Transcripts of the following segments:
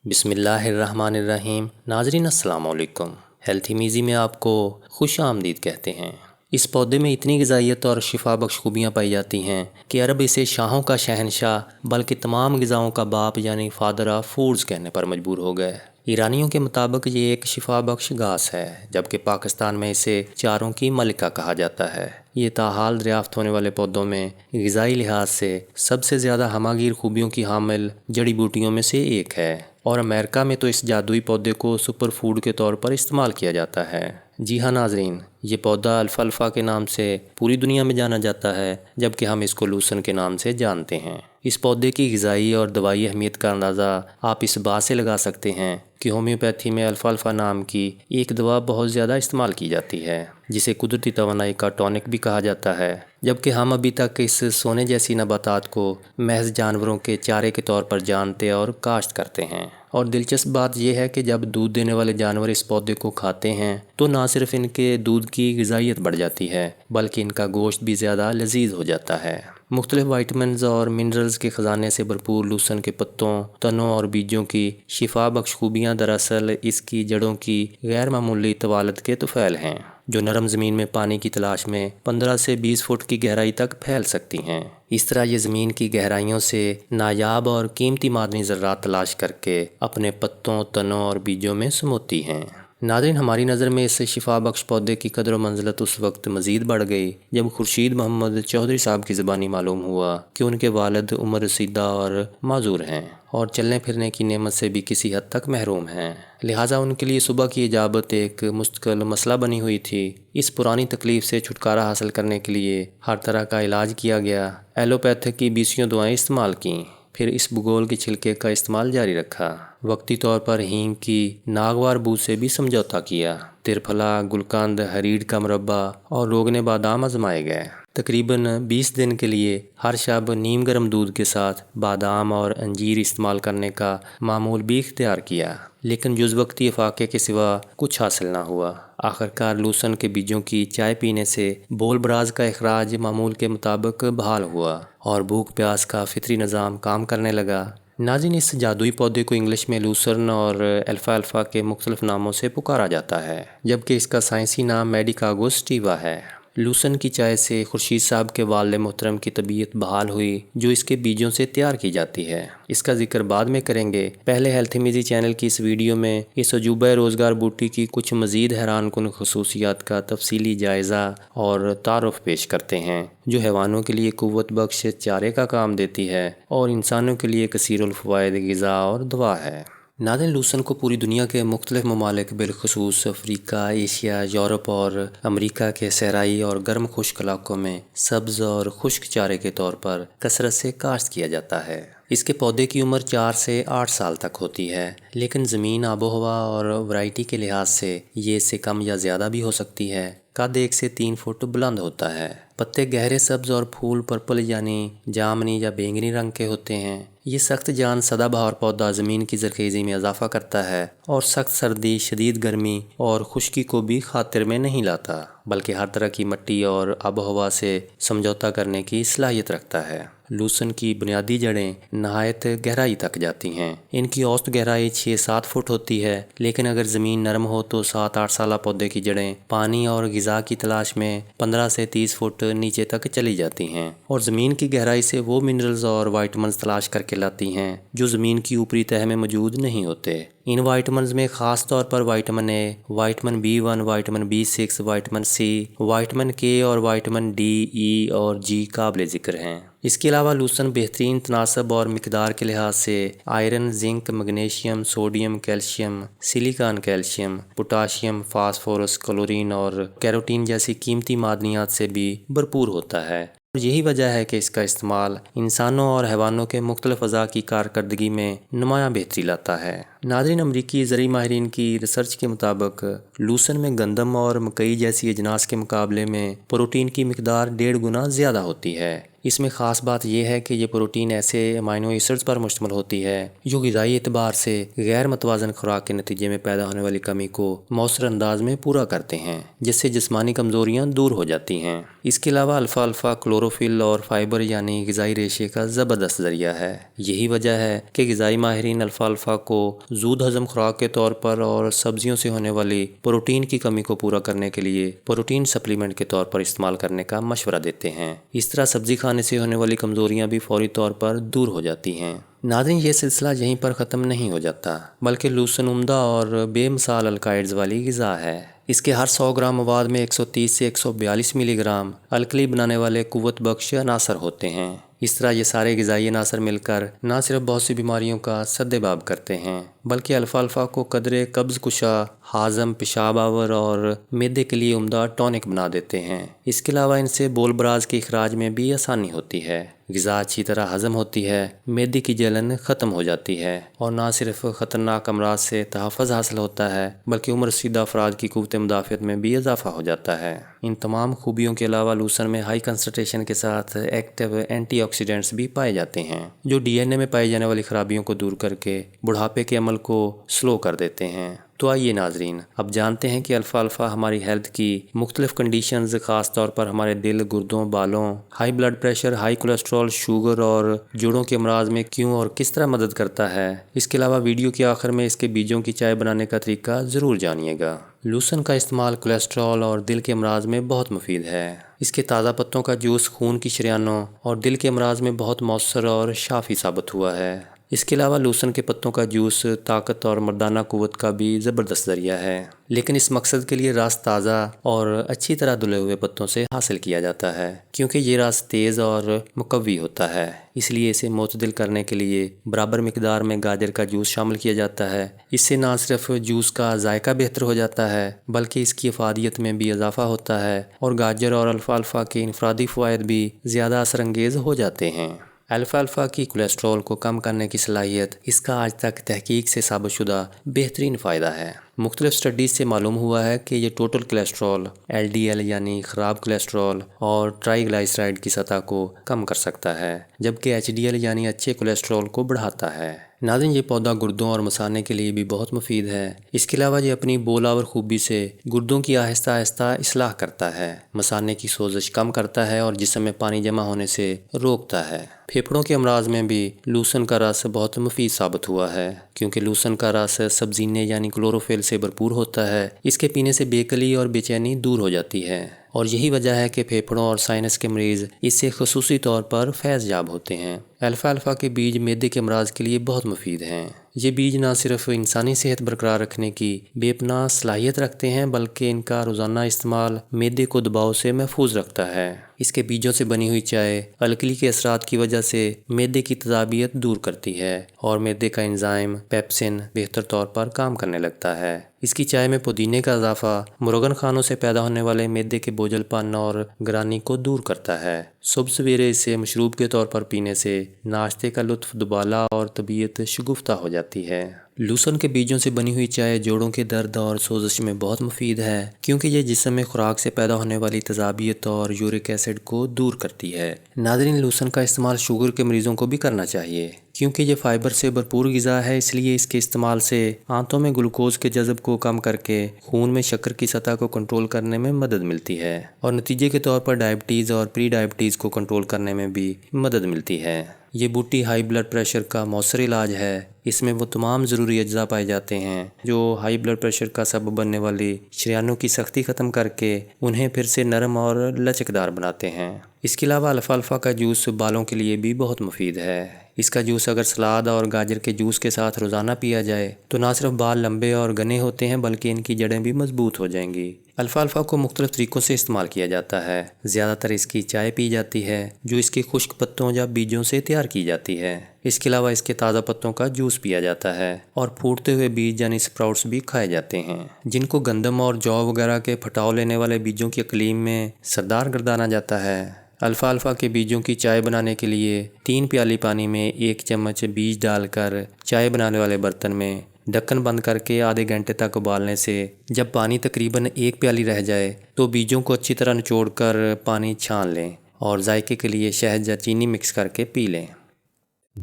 بسم اللہ الرحمن الرحیم۔ ناظرین السلام علیکم۔ ہیلتھی میزی میں آپ کو خوش آمدید کہتے ہیں۔ اس پودے میں اتنی غذائیت اور شفا بخش خوبیاں پائی جاتی ہیں کہ عرب اسے شاہوں کا شہنشاہ بلکہ تمام غذاؤں کا باپ یعنی فادر آف فوڈز کہنے پر مجبور ہو گئے۔ ایرانیوں کے مطابق یہ ایک شفا بخش گھاس ہے، جبکہ پاکستان میں اسے چاروں کی ملکہ کہا جاتا ہے۔ یہ تاحال دریافت ہونے والے پودوں میں غذائی لحاظ سے سب سے زیادہ ہمہ گیر خوبیوں کی حامل جڑی بوٹیوں میں سے ایک ہے، اور امریکہ میں تو اس جادوئی پودے کو سپر فوڈ کے طور پر استعمال کیا جاتا ہے۔ جی ہاں ناظرین، یہ پودا الفالفا کے نام سے پوری دنیا میں جانا جاتا ہے، جبکہ ہم اس کو لوسن کے نام سے جانتے ہیں۔ اس پودے کی غذائی اور دوائی اہمیت کا اندازہ آپ اس بات سے لگا سکتے ہیں کہ ہومیوپیتھی میں الفالفا نام کی ایک دوا بہت زیادہ استعمال کی جاتی ہے، جسے قدرتی توانائی کا ٹونک بھی کہا جاتا ہے، جبکہ ہم ابھی تک اس سونے جیسی نباتات کو محض جانوروں کے چارے کے طور پر جانتے اور کاشت کرتے ہیں۔ اور دلچسپ بات یہ ہے کہ جب دودھ دینے والے جانور اس پودے کو کھاتے ہیں تو نہ صرف ان کے دودھ کی غذائیت بڑھ جاتی ہے، بلکہ ان کا گوشت بھی زیادہ لذیذ ہو جاتا ہے۔ مختلف وائٹامنز اور منرلز کے خزانے سے بھرپور لوسن کے پتوں، تنوں اور بیجوں کی شفا بخش خوبیاں دراصل اس کی جڑوں کی غیر معمولی طوالت کے طفیل ہیں، جو نرم زمین میں پانی کی تلاش میں 15 سے 20 فٹ کی گہرائی تک پھیل سکتی ہیں۔ اس طرح یہ زمین کی گہرائیوں سے نایاب اور قیمتی معدنی ذرات تلاش کر کے اپنے پتوں، تنوں اور بیجوں میں سموتی ہیں۔ ناظرین، ہماری نظر میں اس شفا بخش پودے کی قدر و منزلت اس وقت مزید بڑھ گئی جب خورشید محمد چودھری صاحب کی زبانی معلوم ہوا کہ ان کے والد عمر رسیدہ اور معذور ہیں اور چلنے پھرنے کی نعمت سے بھی کسی حد تک محروم ہیں، لہٰذا ان کے لیے صبح کی اجابت ایک مستقل مسئلہ بنی ہوئی تھی۔ اس پرانی تکلیف سے چھٹکارا حاصل کرنے کے لیے ہر طرح کا علاج کیا گیا، ایلوپیتھک کی 20 دعائیں استعمال کیں، پھر اس بگول کے چھلکے کا استعمال جاری رکھا، وقتی طور پر ہینگ کی ناگوار بو سے بھی سمجھوتا کیا، ترپھلا، گلقند، ہریڑ کا مربع اور روغن بادام آزمائے گئے۔ تقریباً 20 دن کے لیے ہر شب نیم گرم دودھ کے ساتھ بادام اور انجیر استعمال کرنے کا معمول بھی اختیار کیا، لیکن جز وقتی افاقے کے سوا کچھ حاصل نہ ہوا۔ آخرکار لوسن کے بیجوں کی چائے پینے سے بول براز کا اخراج معمول کے مطابق بحال ہوا اور بھوک پیاس کا فطری نظام کام کرنے لگا۔ ناظرین، اس جادوئی پودے کو انگلش میں لوسرن اور الفالفا کے مختلف ناموں سے پکارا جاتا ہے، جبکہ اس کا سائنسی نام میڈیکاگوس سٹیوا ہے۔ لوسن کی چائے سے خورشید صاحب کے والد محترم کی طبیعت بحال ہوئی، جو اس کے بیجوں سے تیار کی جاتی ہے۔ اس کا ذکر بعد میں کریں گے، پہلے ہیلتھی میزی چینل کی اس ویڈیو میں اس عجوبہ روزگار بوٹی کی کچھ مزید حیران کن خصوصیات کا تفصیلی جائزہ اور تعارف پیش کرتے ہیں، جو حیوانوں کے لیے قوت بخش چارے کا کام دیتی ہے اور انسانوں کے لیے کثیر الفوائد غذا اور دوا ہے۔ ناظرین، لوسن کو پوری دنیا کے مختلف ممالک بالخصوص افریقہ، ایشیا، یورپ اور امریکہ کے صحرائی اور گرم خشک علاقوں میں سبز اور خشک چارے کے طور پر کثرت سے کاشت کیا جاتا ہے۔ اس کے پودے کی عمر 4 سے 8 سال تک ہوتی ہے، لیکن زمین، آب و ہوا اور ورائٹی کے لحاظ سے یہ اس سے کم یا زیادہ بھی ہو سکتی ہے۔ قد 1 سے 3 فٹ بلند ہوتا ہے۔ پتے گہرے سبز اور پھول پرپل یعنی جامنی یا بینگنی رنگ کے ہوتے ہیں۔ یہ سخت جان سدا بہار پودا زمین کی زرخیزی میں اضافہ کرتا ہے اور سخت سردی، شدید گرمی اور خشکی کو بھی خاطر میں نہیں لاتا، بلکہ ہر طرح کی مٹی اور آب و ہوا سے سمجھوتا کرنے کی صلاحیت رکھتا ہے۔ لوسن کی بنیادی جڑیں نہایت گہرائی تک جاتی ہیں۔ ان کی اوسط گہرائی 6-7 فٹ ہوتی ہے، لیکن اگر زمین نرم ہو تو 7-8 سالہ پودے کی جڑیں پانی اور غذا کی تلاش میں 15 سے 30 فٹ نیچے تک چلی جاتی ہیں اور زمین کی گہرائی سے وہ منرلز اور وائٹامنز تلاش کر کے لاتی ہیں جو زمین کی اوپری تہہ میں موجود نہیں ہوتے۔ ان وائٹامنز میں خاص طور پر vitamin A, vitamin B1، vitamin B6، vitamin C, vitamin K اور وائٹامن ڈی، ای اور جی قابل ذکر ہیں۔ اس کے علاوہ لوسن بہترین تناسب اور مقدار کے لحاظ سے iron, zinc, magnesium, sodium, calcium, silicon calcium, potassium, phosphorus, chlorine اور کیروٹین جیسی قیمتی معدنیات سے بھی بھرپور ہوتا ہے۔ یہی وجہ ہے کہ اس کا استعمال انسانوں اور حیوانوں کے مختلف اعضاء کی کارکردگی میں نمایاں بہتری لاتا ہے۔ ناظرین، امریکی زرعی ماہرین کی ریسرچ کے مطابق لوسن میں گندم اور مکئی جیسی اجناس کے مقابلے میں پروٹین کی مقدار 1.5 گنا زیادہ ہوتی ہے۔ اس میں خاص بات یہ ہے کہ یہ پروٹین ایسے امائنو ایسڈز پر مشتمل ہوتی ہے جو غذائی اعتبار سے غیر متوازن خوراک کے نتیجے میں پیدا ہونے والی کمی کو مؤثر انداز میں پورا کرتے ہیں، جس سے جسمانی کمزوریاں دور ہو جاتی ہیں۔ اس کے علاوہ الفالفا کلوروفل اور فائبر یعنی غذائی ریشے کا زبردست ذریعہ ہے۔ یہی وجہ ہے کہ غذائی ماہرین الفالفا کو زود ہضم خوراک کے طور پر اور سبزیوں سے ہونے والی پروٹین کی کمی کو پورا کرنے کے لیے پروٹین سپلیمنٹ کے طور پر استعمال کرنے کا مشورہ دیتے ہیں۔ اس طرح سبزی کھانے سے ہونے والی کمزوریاں بھی فوری طور پر دور ہو جاتی ہیں۔ ناظرین، یہ سلسلہ یہیں پر ختم نہیں ہو جاتا، بلکہ لوسن عمدہ اور بے مثال الکائڈز والی غذا ہے۔ اس کے ہر 100 گرام مواد میں 130 سے 142 ملی گرام الکلی بنانے والے قوت بخش عناصر ہوتے ہیں۔ اس طرح یہ سارے غذائی عناصر مل کر نہ صرف بہت سی بیماریوں کا سدباب کرتے ہیں، بلکہ الفالفا کو قدرے قبض کشا، ہاضم، پیشاب آور اور معدے کے لیے عمدہ ٹونک بنا دیتے ہیں۔ اس کے علاوہ ان سے بول براز کے اخراج میں بھی آسانی ہوتی ہے، غذا اچھی طرح ہضم ہوتی ہے، معدے کی جلن ختم ہو جاتی ہے، اور نہ صرف خطرناک امراض سے تحفظ حاصل ہوتا ہے بلکہ عمر رسیدہ افراد کی قوت مدافعت میں بھی اضافہ ہو جاتا ہے۔ ان تمام خوبیوں کے علاوہ لوسن میں ہائی کنسنٹریشن کے ساتھ ایکٹیو اینٹی آکسیڈنٹس بھی پائے جاتے ہیں، جو ڈی این اے میں پائی جانے والی خرابیوں کو دور کر کے بڑھاپے کے عمل کو سلو کر دیتے ہیں۔ تو آئیے ناظرین، اب جانتے ہیں کہ الفالفا ہماری ہیلتھ کی مختلف کنڈیشنز، خاص طور پر ہمارے دل، گردوں، بالوں، high blood pressure, high cholesterol, sugar اور جوڑوں کے امراض میں کیوں اور کس طرح مدد کرتا ہے۔ اس کے علاوہ ویڈیو کے آخر میں اس کے بیجوں کی چائے بنانے کا طریقہ ضرور جانیے گا۔ لوسن کا استعمال کولیسٹرول اور دل کے امراض میں بہت مفید ہے۔ اس کے تازہ پتوں کا جوس خون کی شریانوں اور دل کے امراض میں بہت مؤثر اور شافی ثابت ہوا ہے۔ اس کے علاوہ لوسن کے پتوں کا جوس طاقت اور مردانہ قوت کا بھی زبردست ذریعہ ہے، لیکن اس مقصد کے لیے رس تازہ اور اچھی طرح دھلے ہوئے پتوں سے حاصل کیا جاتا ہے، کیونکہ یہ رس تیز اور مقوی ہوتا ہے۔ اس لیے اسے معتدل کرنے کے لیے برابر مقدار میں گاجر کا جوس شامل کیا جاتا ہے۔ اس سے نہ صرف جوس کا ذائقہ بہتر ہو جاتا ہے بلکہ اس کی افادیت میں بھی اضافہ ہوتا ہے، اور گاجر اور الفالفا کے انفرادی فوائد بھی زیادہ اثر انگیز ہو جاتے ہیں۔ الفالفا کی کولیسٹرول کو کم کرنے کی صلاحیت اس کا آج تک تحقیق سے ثابت شدہ بہترین فائدہ ہے۔ مختلف سٹڈیز سے معلوم ہوا ہے کہ یہ total cholesterol, L D L یعنی خراب کولیسٹرول اور ٹرائی گلائسرائڈ کی سطح کو کم کر سکتا ہے، جبکہ ایچ ڈی ایل یعنی اچھے کولیسٹرول کو بڑھاتا ہے۔ ناظرین، یہ پودا گردوں اور مثانے کے لیے بھی بہت مفید ہے۔ اس کے علاوہ یہ اپنی بولاور خوبی سے گردوں کی آہستہ آہستہ اصلاح کرتا ہے، مثانے کی سوزش کم کرتا ہے اور جسم میں پانی جمع ہونے سے روکتا ہے۔ پھیپھڑوں کے امراض میں بھی لوسن کا رس بہت مفید ثابت ہوا ہے، کیونکہ لوسن کا رس سبزینے یعنی کلوروفل سے بھرپور ہوتا ہے۔ اس کے پینے سے بے کلی اور بے چینی دور ہو جاتی ہے، اور یہی وجہ ہے کہ پھیپھڑوں اور سائنس کے مریض اس سے خصوصی طور پر فیض یاب ہوتے ہیں۔ الفالفا کے بیج معدے کے امراض کے لیے بہت مفید ہیں۔ یہ بیج نہ صرف انسانی صحت برقرار رکھنے کی بے پناہ صلاحیت رکھتے ہیں بلکہ ان کا روزانہ استعمال معدے کو دباؤ سے محفوظ رکھتا ہے۔ اس کے بیجوں سے بنی ہوئی چائے الکلی کے اثرات کی وجہ سے معدے کی تذابیت دور کرتی ہے، اور معدے کا انزائم پیپسن بہتر طور پر کام کرنے لگتا ہے۔ اس کی چائے میں پودینے کا اضافہ مرغن خانوں سے پیدا ہونے والے معدے کے بوجھل پن اور گرانی کو دور کرتا ہے۔ صبح سویرے اسے مشروب کے طور پر پینے سے ناشتے کا لطف دوبالا اور طبیعت شگفتہ ہو جاتی ہے۔ لوسن کے بیجوں سے بنی ہوئی چائے جوڑوں کے درد اور سوزش میں بہت مفید ہے، کیونکہ یہ جسم میں خوراک سے پیدا ہونے والی تذابیت اور یورک ایسڈ کو دور کرتی ہے۔ ناظرین، لوسن کا استعمال شوگر کے مریضوں کو بھی کرنا چاہیے، کیونکہ یہ فائبر سے بھرپور غذا ہے۔ اس لیے اس کے استعمال سے آنتوں میں گلوکوز کے جذب کو کم کر کے خون میں شکر کی سطح کو کنٹرول کرنے میں مدد ملتی ہے، اور نتیجے کے طور پر ڈائبٹیز اور پری ڈائبٹیز کو کنٹرول کرنے میں بھی مدد ملتی ہے۔ یہ بوٹی ہائی بلڈ پریشر کا مؤثر علاج ہے۔ اس میں وہ تمام ضروری اجزاء پائے جاتے ہیں جو ہائی بلڈ پریشر کا سبب بننے والی شریانوں کی سختی ختم کر کے انہیں پھر سے نرم اور لچکدار بناتے ہیں۔ اس کے علاوہ الفالفا کا جوس بالوں کے لیے بھی بہت مفید ہے۔ اس کا جوس اگر سلاد اور گاجر کے جوس کے ساتھ روزانہ پیا جائے تو نہ صرف بال لمبے اور گھنے ہوتے ہیں بلکہ ان کی جڑیں بھی مضبوط ہو جائیں گی۔ الفالفا کو مختلف طریقوں سے استعمال کیا جاتا ہے۔ زیادہ تر اس کی چائے پی جاتی ہے جو اس کے خشک پتوں یا بیجوں سے تیار کی جاتی ہے۔ اس کے علاوہ اس کے تازہ پتوں کا جوس پیا جاتا ہے، اور پھوٹتے ہوئے بیج یعنی سپراؤٹس بھی کھائے جاتے ہیں، جن کو گندم اور جو وغیرہ کے پھٹاؤ لینے والے بیجوں کی اقلیم میں سردار گردانا جاتا ہے۔ الفالفا کے بیجوں کی چائے بنانے کے لیے 3 پیالی پانی میں 1 چمچ بیج ڈال کر چائے بنانے والے برتن میں ڈھکن بند کر کے آدھے گھنٹے تک ابالنے سے جب پانی تقریباً 1 پیالی رہ جائے تو بیجوں کو اچھی طرح نچوڑ کر پانی چھان لیں، اور ذائقے کے لیے شہد یا چینی مکس کر کے پی لیں۔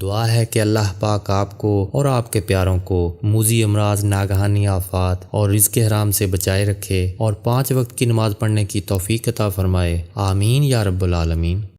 دعا ہے کہ اللہ پاک آپ کو اور آپ کے پیاروں کو موذی امراض، ناگہانی آفات اور رزق حرام سے بچائے رکھے اور 5 وقت کی نماز پڑھنے کی توفیق عطا فرمائے۔ آمین یا رب العالمین۔